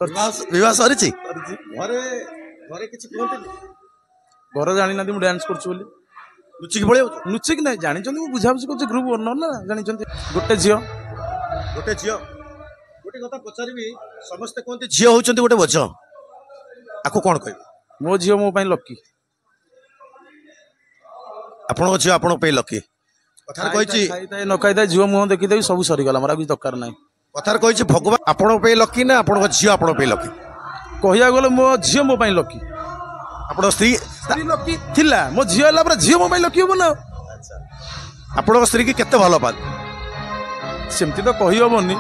विवाह सरी घरे घरे किसी कहते घर जानी ना डांस कर लुचिक पड़े लुचिक ना जानी बुझाबुझी कर ग्रुप ओनर ना जानी गोटे झील गोटे झील गोटे कथा पचारि समस्ते कहते झील होती गोटे बोझ आपको कौन कह मो झील मो लकी आपण झील आपण लकी कथार कही न खाई झील मुह देखीदेवी सब सरीगला मोर किसी दरकार ना कथार कही भगवान आपण लकी ना आपण झील आपण लकी कहया गले मो झील मो लकी आपण स्त्री लकी थिला मो झील है पर झील मो लकी हम ना आपण स्त्री की केते भल पात सेमती तो कही हेनी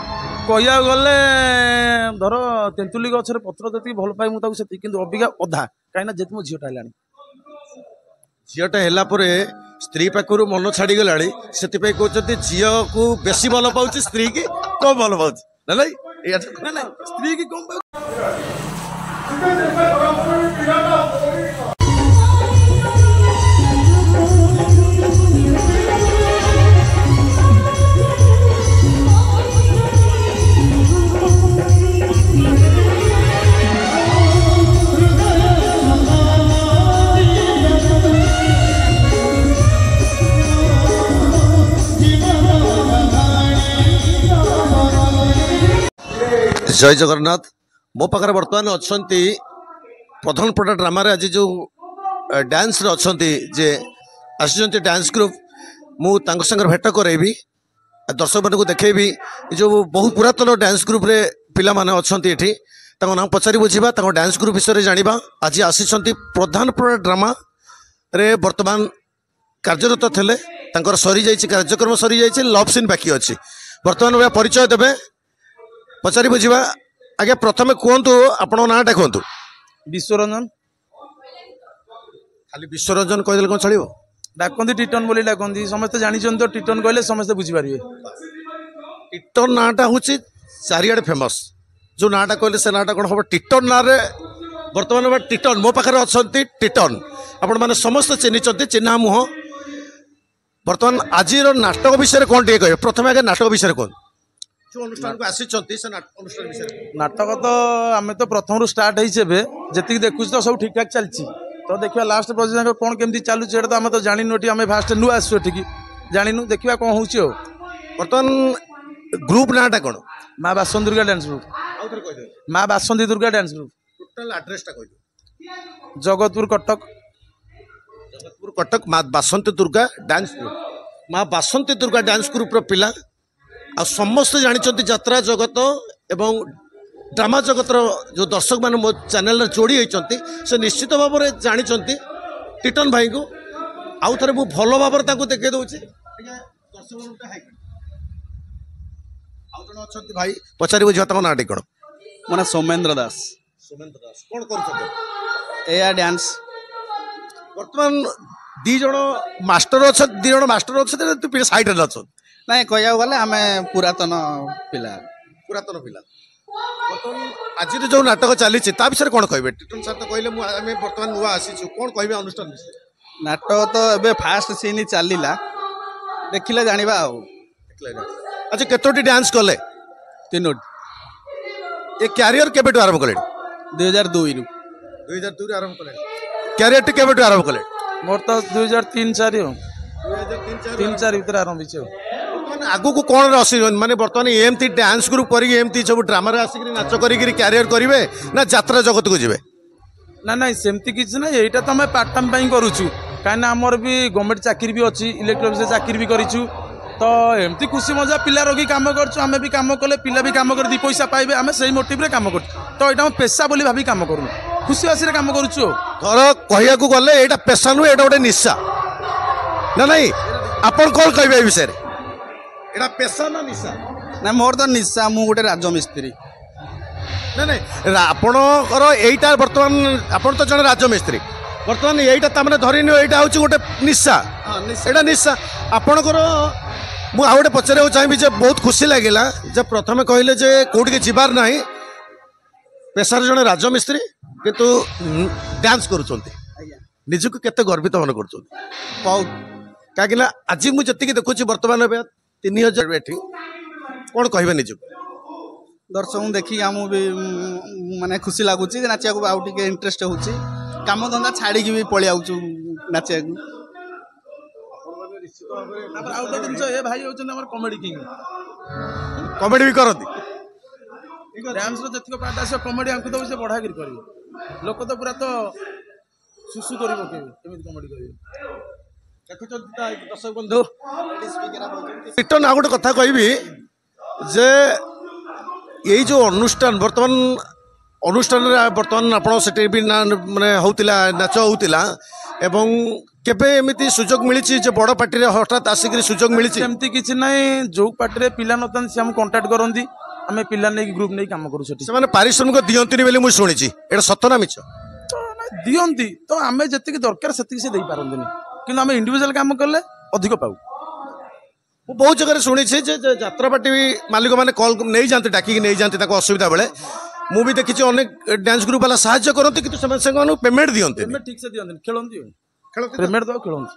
कहया गले धर तेंतुली गछरे पत्र जति भल पाए मुझे से कि अबिका अधा कहीं जे मो झीलटा है झीलटा है स्त्री पाखर मन छाड़ी गला से कहते झील को बेसी भल पाऊँ स्त्री की कम भल पाऊँ ना स्त्री की कम जय जगन्नाथ मो पाखे बर्तमान अच्छा प्रधानपड़ा ड्रामा आज जो डांस अच्छा जे आसी डांस ग्रुप मुझे भेट करेबी दर्शक मान देखेबी जो बहुत पुरातन डांस ग्रुप रे पिला माने अच्छा ये नाम पचारि बुझा डांस ग्रुप विषय में जाना आज आसी प्रधानपड़ा ड्रामा रे वर्तमान कार्यरत थे सरी जाइए कार्यक्रम सरी जाइए लव सीन बाकी अच्छी बर्तमान परिचय देवे पचारि बुझा आगे प्रथम कहतु आपण नाटा कहतु विश्वरंजन खाली विश्वरंजन कहदे कौन चलो डाकती टिटन बोली डाकती समस्ते जानते तो टिटन कहले समस्ते बुझीपारे टिटन नाटा हूँ चारिड़े फेमस जो नाटा कहले से नाटा कौन हम टिटन ना बर्तमान टिटन मो पाखे अच्छा टिटन आपण मैंने समस्त चिन्ह चिन्हा मुह बर्तमान आज नाटक विषय कौन टे कहे प्रथम आगे नाटक विषय कौन जो अनुष्ठान को आसी अनुष्ठान विषय नाटक तो आम तो प्रथम स्टार्ट जी देखुच तो सब ठीक ठाक चलती तो देखा लास्ट पर्यटन कौन केमती चलू तो आम तो जानू आम फास्ट नुआ आसू जानू देखा कौन हो बर्तमान ग्रुप नाटा कौन माँ बासंती दुर्गा डांस ग्रुप माँ Basanti Durga dance group total address कह जगतपुर कटक माँ बासंती दुर्गा डांस ग्रुप माँ बासंती दुर्गा डांस ग्रुप पिला आ समस्त जानते यात्रा जगत एवं ड्रामा जगतर जो दर्शक मान मो चैनल जोड़ी होती से निश्चित भाव में जानते टिटन भाई को आउ थे मुझे भल भाव देखे दूसरी भाई पचारि बुझा ना कौन मो ना सौमेन्द्र दास कौन कर एया डांस बर्तमान दीज मास्टर अच्छा दीज मास्टर अच्छा तू सैड अच्छा ना कह गले आम पुरातन पिला आज जो नाटक चली विषय कौन कहे टिटन सर तो कहले बर्तमान नुआ आसी कौन कहे अनुष्ठान विषय नाटक तो ए फास्ट सीन चलला देखिले जानिबा अच्छा केतोटी डांस कले 3 ये कैरियर केबेटू आरंभ कले 2002 रू आरंभ कले कैरियर टी केबेटू आरंभ कले मोर तो 2003-4 3-4 भीतर आरंभ हो आगु को कौन माने बर्तमान एमती डांस ग्रुप करी सब ड्रामा आसिक नाच करी कैरियर करेंगे ना यात्रा जगत को जीवे ना ना सेमती किसी ना यहाँ तो आम पार्ट टाइम करूँ कहीं आमर भी गवर्नमेंट चाकरी भी अच्छी इलेक्ट्रिक ऑफिस चाकरी भी करूँ तो एमती खुशी मजा पिला रखी कम करें भी कम कले पिला भी कम कर 2 पैसा पाइबे आम से मोटिव कम कर तो यहाँ पेशा बोली भाभी कम करूँ खुशी आसी कम करूँ धर कह गले यहाँ पेशा नुहे गोटे निशा ना नहीं आपन कौन कहे विषय एटा पेशा ना निशा ना मोर तो निशा मु गोटे राजमिस्त्री ना नहीं आपणकर यहीटा बर्तमान आपन तो जन राजमिस्त्री बर्तमान यहीटा तमें धरी निटा हूँ गोटे निशा एटा निशा आपणकर मु आ गोटे पचारे चाहिए जे बहुत खुशी लगिला जे प्रथम कहले जे कौटी जीवार ना पेशार जन राजमिस्त्री किंतु डांस करुँच निजक केते गर्वित मन कर बहुत कहीं आज मुझे देखुची बर्तमान 3000 एठी कौन कहे निजक दर्शक देखिक आमको भी माने खुशी लगुच नाचा को आउ टे इंटरेस्ट हो काम धंदा छाड़ी भी पलि आउछु नाचा को ଆଉ ଗୋଟେ ଜିନିଷ ଏ ଭାଇ ହଉଛନ୍ତି ଆମର କମେଡି କିଙ୍ଗ କମେଡି ବି କରନ୍ତି ଡ୍ୟାନ୍ସର ଯେତିକ ପାର୍ଟ ଆସିବ କମେଡି ଆଙ୍କୁ ଦେବୁ ସେ ବଢ଼ାକିରି କରିବେ ଲୋକ ତ ପୁରା ତ ସୁସୁ କରି ପକେଇବେ କେମିତି କମେଡି କରିବେ ଦେଖୁଛନ୍ତି ତ ଦର୍ଶକ ବନ୍ଧୁ ରିଟର୍ନ ଆଉ ଗୋଟେ କଥା କହିବି ଯେ ଏଇ ଯେଉଁ ଅନୁଷ୍ଠାନ ବର୍ତ୍ତମାନ ଅନୁଷ୍ଠାନରେ ବର୍ତ୍ତମାନ ଆପଣ ସେଠି ବି ମାନେ ହେଉଥିଲା ନାଚ ହେଉଥିଲା ଏବଂ କେବେ ଏମିତି ସୁଯୋଗ ମିଳିଛି ଯେ ବଡ଼ ପାର୍ଟିରେ ହଠାତ୍ ଆସିକିରି ସୁଯୋଗ ମିଳିଛି ସେମିତି କିଛି ନାହିଁ ଯୋଉ ପାର୍ଟିରେ ପିଲା ନଥାନ୍ତି ସେ ଆମକୁ କଣ୍ଟାକ୍ଟ କରନ୍ତି ଆମେ ପିଲା ନେଇକି ଗ୍ରୁପ ନେଇକି କାମ କରୁ ସେଠି ସେମାନେ ପାରିଶ୍ରମିକ ଦିଅନ୍ତିନି ବୋଲି ମୁଁ ଶୁଣିଛି ଏଇଟା ସତ ନା ମିଛ ଦିଅନ୍ତି ତ ଆମେ ଯେତିକି ଦରକାର ସେତିକି ସେ ଦେଇପାରନ୍ତିନି କିନ୍ତୁ ଆମେ ଇଣ୍ଡିଭିଜୁଆଲ କାମ କଲେ ଅଧିକ ପାଉ ମୁଁ ବହୁତ ଜାଗାରେ ଶୁଣିଛି ଯେ ଯାତ୍ରାପାର୍ଟି ମାଲିକମାନେ କଲ୍ ନେଇଯାଆନ୍ତି ଡାକିକି ନେଇଯାଆନ୍ତି ତାଙ୍କ ଅସୁବିଧା ବେଳେ ମୁଁ ବି ଦେଖିଛି ଅନେକ ଡ୍ୟାନ୍ସ ଗ୍ରୁପ ବାଲା ସାହାଯ୍ୟ କରନ୍ତି କିନ୍ତୁ ସେମାନେ ସେମାନଙ୍କୁ ପେମେଣ୍ଟ ଦିଅନ୍ତି ଠିକ ସେ ଦିଅନ୍ତିନି ଖେଳନ୍ତି ପେମେଣ୍ଟ ଦେବ ଖେଳନ୍ତି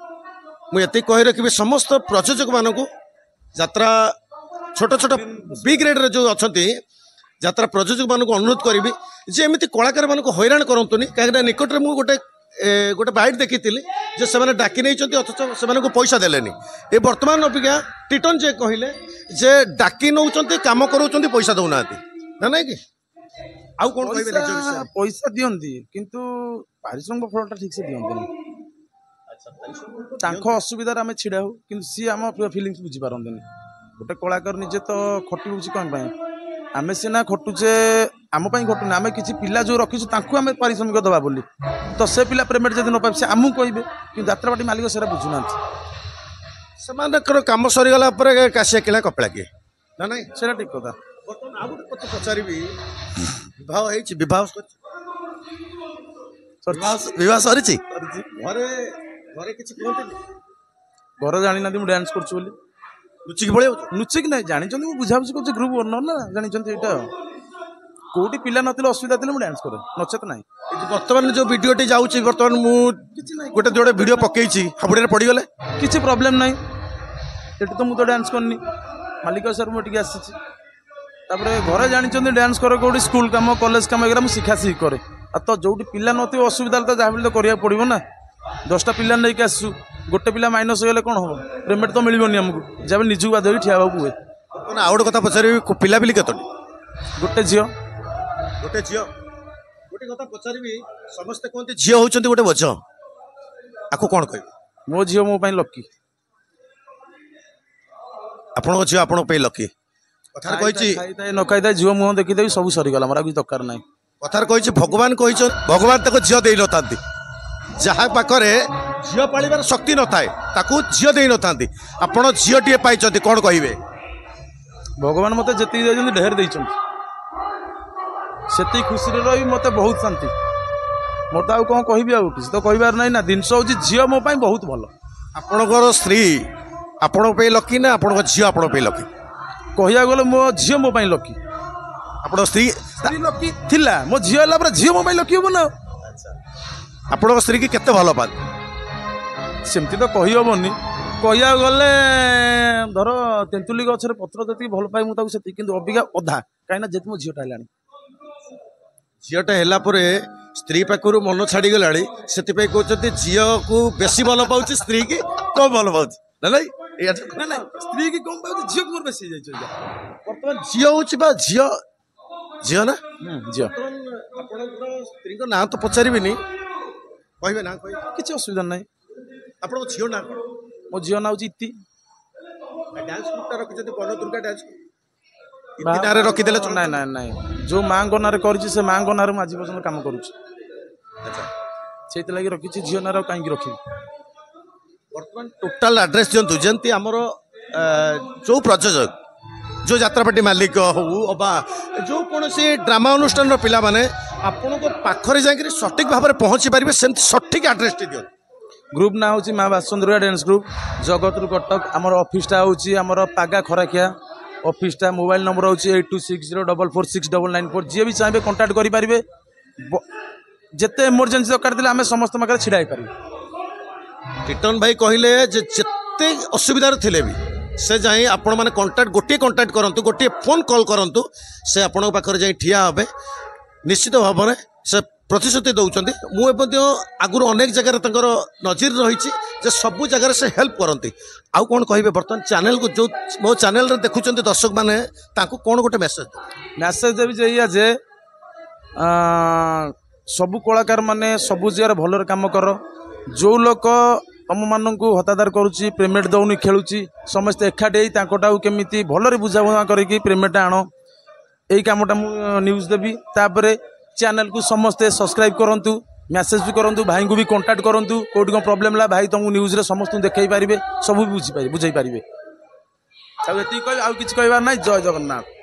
ମୁଁ ଏତିକି କହି ରଖିବି ସମସ୍ତ ପ୍ରଯୋଜକମାନଙ୍କୁ ଯାତ୍ରା ଛୋଟ ଛୋଟ ବି ଗ୍ରେଡ୍ରେ ଯେଉଁ ଅଛନ୍ତି ଯାତ୍ରା ପ୍ରଯୋଜକମାନଙ୍କୁ ଅନୁରୋଧ କରିବି ଯେ ଏମିତି କଳାକାରମାନଙ୍କୁ ହଇରାଣ କରନ୍ତୁନି କାହିଁକିନା ନିକଟରେ ମୁଁ ଗୋଟେ ବାଇଟ୍ ଦେଖିଥିଲି ଯେ ସେମାନେ ଡାକି ନେଇଛନ୍ତି ଅଥଚ ସେମାନଙ୍କୁ ପଇସା ଦେଲେନି ଏ ବର୍ତ୍ତମାନ ଅପେକ୍ଷା ଟିଟନ୍ ଯେ କହିଲେ ଯେ ଡାକି ନେଉଛନ୍ତି କାମ କରାଉଛନ୍ତି ପଇସା ଦେଉନାହାନ୍ତି ନା ନାଇଁ କି ଆଉ କ'ଣ କହିବେ ପଇସା ଦିଅନ୍ତି କିନ୍ତୁ ପାରିଶ୍ରମିକ ଫଳଟା ଠିକ ସେ ଦିଅନ୍ତିନି ତାଙ୍କ ଅସୁବିଧାରେ ଆମେ ଛିଡ଼ା ହଉ କିନ୍ତୁ ସିଏ ଆମ ଫିଲିଙ୍ଗସ୍ ବୁଝିପାରନ୍ତିନି ଗୋଟେ କଳାକାର ନିଜେ ତ ଖଟୁଛି କ'ଣ ପାଇଁ ଆମେ ସିନା ଖଟୁଛେ ଆମ ପାଇଁ ଖଟୁନି ଆମେ କିଛି ପିଲା ଯେଉଁ ରଖିଛୁ ତାଙ୍କୁ ଆମେ ପାରିଶ୍ରମିକ ଦେବା ବୋଲି ତ ସେ ପିଲା ପେମେଣ୍ଟ ଯଦି ନ ପାଇବେ ସେ ଆମକୁ କହିବେ କିନ୍ତୁ ଯାତ୍ରାପାର୍ଟି ମାଲିକ ସେଟା ବୁଝୁନାହାନ୍ତି ସେମାନଙ୍କର କାମ ସରିଗଲା ପରେ କାଶିଆ କିଣା କପଡ଼ା କିଏ ନା ନାଇଁ ସେଟା ଠିକ କଥା ବର୍ତ୍ତମାନ ଆଉ ଗୋଟେ କଥା ପଚାରିବି ବିବାହ ହେଇଛି ବିବାହ ସରିଛି ଘରେ ଘରେ କିଛି କୁହନ୍ତିନି ଘରେ ଜାଣିନାହାନ୍ତି ମୁଁ ଡ୍ୟାନ୍ସ କରୁଛି ବୋଲି ଲୁଚିକି ପଳେଇବ ଲୁଚିକି ନାହିଁ ଜାଣିଛନ୍ତି ମୁଁ ବୁଝାବୁଝି କରୁଛି ଗ୍ରୁପ ଓନର ନା ଜାଣିଛନ୍ତି ଏଇଟା କୋଉଠି ପିଲା ନଥିଲେ ଅସୁବିଧା ଥିଲେ ମୁଁ ଡ୍ୟାନ୍ସ କରେ ନଚେତ ନାହିଁ ବର୍ତ୍ତମାନ ଯୋଉ ଭିଡିଓଟି ଯାଉଛି ବର୍ତ୍ତମାନ ମୁଁ ଗୋଟେ ଯୋଡ଼େ ଭିଡିଓ ପକେଇଛି ହାବୁଡିରେ ପଡ଼ିଗଲେ କିଛି ପ୍ରୋବ୍ଲେମ୍ ନାହିଁ ଏଠି ତ ମୁଁ ତ ଡ୍ୟାନ୍ସ କରିନି ମାଲିକ ସାର୍ ମୁଁ ଏଠିକି ଆସିଛି ତାପରେ ଘରେ ଜାଣିଛନ୍ତି ଡ୍ୟାନ୍ସ କରେ କୋଉଠି ସ୍କୁଲ କାମ କଲେଜ କାମ ଏଗୁରା ମୁଁ ଶିଖାଶିଖି କରେ ଆଉ ତ ଯୋଉଠି ପିଲା ନଥିବ ଅସୁବିଧା ତ ଯାହା ବି ତ କରିବାକୁ ପଡ଼ିବ ନା 10ଟା ପିଲା ନେଇକି ଆସିଛୁ ଗୋଟେ ପିଲା ମାଇନସ୍ ହେଇଗଲେ କ'ଣ ହବ ପେମେଣ୍ଟ ତ ମିଳିବନି ଆମକୁ ଯାହା ବି ନିଜକୁ ବାଧ୍ୟ ହେଇକି ଠିଆ ହେବାକୁ ହୁଏ ଆଉ ଗୋଟେ କଥା ପଚାରିବି ପିଲାପିଲି କେତୋଟି ଗୋଟେ ଝିଅ ଗୋଟେ କଥା ପଚାରିବି ସମସ୍ତେ କୁହନ୍ତି ଝିଅ ହଉଛନ୍ତି ଗୋଟେ ବୋଝ ଆକୁ କ'ଣ କହିବେ ମୋ ଝିଅ ମୋ ପାଇଁ ଲକି ଆପଣଙ୍କ ଝିଅ ଆପଣଙ୍କ ପାଇଁ ଲକି କଥାରେ କହିଛି ନ ଖାଇଥାଏ ଝିଅ ମୁହଁ ଦେଖିଦେବି ସବୁ ସରିଗଲା ମୋର ଆଉ କିଛି ଦରକାର ନାହିଁ କଥାରେ କହିଛି ଭଗବାନ ତାକୁ ଝିଅ ଦେଇନଥାନ୍ତି ଯାହା ପାଖରେ ଝିଅ ପାଳିବାର ଶକ୍ତି ନଥାଏ ତାକୁ ଝିଅ ଦେଇନଥାନ୍ତି ଆପଣ ଝିଅଟିଏ ପାଇଛନ୍ତି କ'ଣ କହିବେ ଭଗବାନ ମୋତେ ଯେତିକି ଦେଇଛନ୍ତି ଢେର ଦେଇଛନ୍ତି ସେତିକି ଖୁସିରେ ରହି ମୋତେ ବହୁତ ଶାନ୍ତି ମୋର ତ ଆଉ କ'ଣ କହିବି ଆଉ କିଛି ତ କହିବାର ନାହିଁ ନା ଜିନିଷ ହେଉଛି ଝିଅ ମୋ ପାଇଁ ବହୁତ ଭଲ ଆପଣଙ୍କର ସ୍ତ୍ରୀ ଆପଣଙ୍କ ପାଇଁ ଲକି ନା ଆପଣଙ୍କ ଝିଅ ଆପଣଙ୍କ ପାଇଁ ଲକି କହିବାକୁ ଗଲେ ମୋ ଝିଅ ମୋ ପାଇଁ ଲକି ଆପଣଙ୍କ ସ୍ତ୍ରୀ ଲକି ଥିଲା ମୋ ଝିଅ ହେଲା ପରେ ଝିଅ ମୋ ପାଇଁ ଲକି ହବ ନା ଆପଣଙ୍କ ସ୍ତ୍ରୀ କି କେତେ ଭଲ ପାଆନ୍ତି ସେମିତି ତ କହିହେବନି କହିବାକୁ ଗଲେ ଧର ତେନ୍ତୁଲି ଗଛରେ ପତ୍ର ଯେତିକି ଭଲ ପାଏ ମୁଁ ତାକୁ ସେତିକି କିନ୍ତୁ ଅବିକା ଅଧା କାହିଁକିନା ଯେହେତୁ ମୋ ଝିଅଟା ହେଲାଣି ଝିଅଟା ହେଲା ପରେ ସ୍ତ୍ରୀ ପାଖରୁ ମନ ଛାଡ଼ିଗଲାଣି ସେଥିପାଇଁ କହୁଛନ୍ତି ଝିଅକୁ ବେଶୀ ଭଲ ପାଉଛି ସ୍ତ୍ରୀ କି କମ୍ ଭଲ ପାଉଛି ନା ନାଇଁ ସ୍ତ୍ରୀ କି କମ୍ ପାଉଛି ଝିଅକୁ ମୋର ବେଶୀ ହେଇଯାଇଛି ବର୍ତ୍ତମାନ ଝିଅ ହେଉଛି ବା ଝିଅ ନା ଝିଅ ଆପଣଙ୍କର ସ୍ତ୍ରୀଙ୍କ ନାଁ ତ ପଚାରିବିନି କହିବେ ନା କହିବେ କିଛି ଅସୁବିଧା ନାହିଁ ଆପଣଙ୍କ ଝିଅ ନାଁ କ'ଣ ମୋ ଝିଅ ନାଁ ହେଉଛି ଇତି ଡ୍ୟାନ୍ସ ଗ୍ରୁପଟା ରଖିଛନ୍ତି ବନଦୁର୍ଗା ଡ୍ୟାନ୍ସ ଇତି ନାଁରେ ରଖିଦେଲେ ନାଇଁ ଯୋଉ ମାଙ୍କ ନାଁରେ କରିଛି ସେ ମାଙ୍କ ନାଁରେ ମୁଁ ଆଜି ପର୍ଯ୍ୟନ୍ତ କାମ କରୁଛି ସେଇଥିଲାଗି ରଖିଛି ଝିଅ ନାଁରେ ଆଉ କାହିଁକି ରଖିବି ବର୍ତ୍ତମାନ ଟୋଟାଲ ଆଡ୍ରେସ୍ ଦିଅନ୍ତୁ ଯେମିତି ଆମର ଯୋଉ ପ୍ରଯୋଜକ जो यात्रापार्टी मालिक हो अबा जो कौन ड्रामा अनुष्ठान पिलाने आपणों पाखरे जाकर सठिक भाव में पहुँची पारे से सठिक आड्रेस टी दियो ग्रुप ना हूँ माँ बासचंद्रिया डांस ग्रुप जगतपुर कटक आमर ऑफिसटा हूँ आमर पागा खराखिया ऑफिसटा मोबाइल नंबर हूँ 8260446994 जी भी चाहिए कंटाक्ट करेंगे जिते इमरजेंसी दरकार थे आम समस्त पाखे छिड़ा पारे टिटन भाई कहले जिते असुविधार थिले भी से जाई आपण माने कांटेक्ट करंतु गोटे फोन कॉल करंतु से आपण पाखरे जाई ठिया होबे निश्चित भाव में से प्रतिश्रुति दौरान मुझे आगुरी अनेक जगह तंकर नजर रही सबू जगह से हेल्प करती आउ कौन कहे बर्तमान चैनल को जो मो चैनल रे देखुं दर्शक मैंने कौन गोटे मेसेज देवी जे जे सबू कलाकार माने सबू जगह भल काम कर जो लोक तुम मान को हतादार करुच्ची पेमेंट दौनी खेलुची समस्ते एकाठी केमी भलरे बुझाबुझा करके पेमेंट आण यही कामटा मुझे न्यूज देवी तापर चैनल को समस्ते सब्सक्राइब करंतु मैसेज भी करंतु भाई को भी कांटेक्ट करंतु कोटी कौन प्रॉब्लम ला भाई तुमको न्यूज रे समस्त देखई पारिबे सब बुझाई पारिबे आ किछ कहबार नहीं। जय जगन्नाथ।